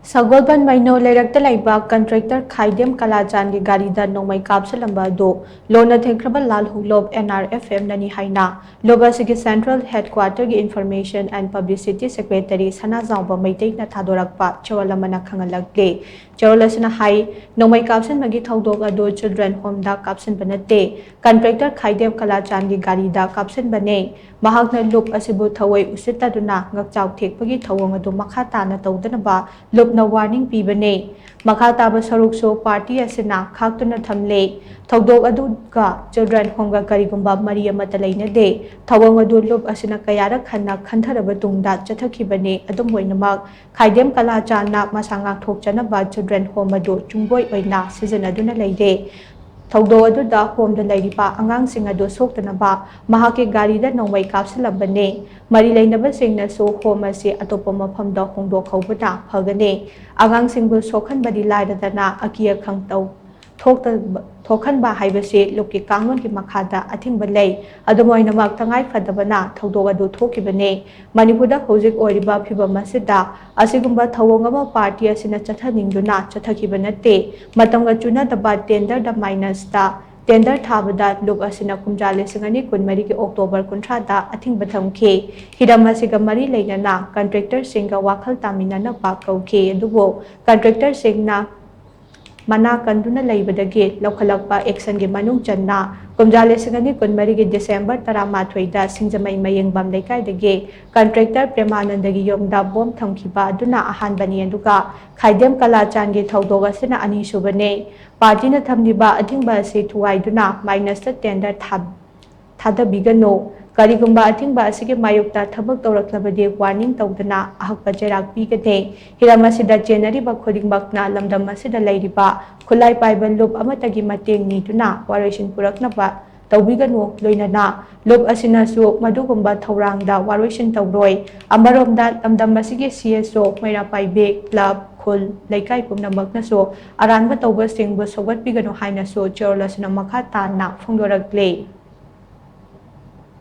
Sagolband Meino Leirak leiba Contractor Khaidem Kalachan Gari Da Nongmei kapshillamba do lona thingkhraba lalhoulup NRFM nani haina loba asigi Central Headquarter gi Information and Publicity Secretary Sanajaoba Meitei na thadorakpa cherol amana khanghallakli cherol asina hai nongmei kapshinbagi thodok ado children home da kapshinba natte Contractor Khaidem Kalachan Gari Da kapshinbane mahakna loop asibu thawai usitaduna ngakchaw thekpagi thawong ado makha tana tawdanaba loop na warning pibane makha taba sarukso party asina khaktuna thamle thodok adu ka children home ga karigumba mari amata leina de thawong adu loop asina kayara khanna khantharaba tungda chathakibane adum hoinamak Khaidem Kalachan na masanga thokchana ba children home adu chungboi oina sijanaduna leide Taudo adu da home da leiripa angang sing adu soktanaba mahake Gari Da Nongmei kapshillambani mari leinaba singna so home ase atopa mafamda hongdok khawbana phagane angang singbu sokhanbadi lairadana akiya khangtau thokhanba haibase loki kangon ki makhada athingba lei adumoinamak thangai phadabana thodok adu thokibane Manipurda hojik oiriba phibam asida asigumba thawongama party asina chathaningduna chathakiba natte matamga chuna daba tender da minus da tender thabada loop asina kumjale singani kunmari ki October 13 da athingba thamke hiram asiga mari leinana contractor singa wakhal tamina na pa kauke adubo contractor singna mana kanduna leibadagi lokhalakpa action gi manung channa kumjale singani kunmari gi December 13 da singjamai mayengbam leikai dagi contractor Premanandagi yomda bom thamkiba aduna ahanbani aduga Khaidem Kalachan gi thodok asina ani subane party na thamniba athingba se thuwaiduna minus the tender thadabigano karigumba athingba asigi mayukta thabak tawraklabadi warning tawdana ahakpa jerak pigade hiramasida jenariba khodingmakna lamdam asida leiriba khulai paiba loop amatagi mateng niduna waration puraknaba tawbigano loinana loop asina su madugumba thawrangda waration tawroi amaromda lamdam asigi CSO maira paibe club khul leikai pumnamakna so aranba tawba singbu sawat pigano haina so cherol asina makha tana phongdorakle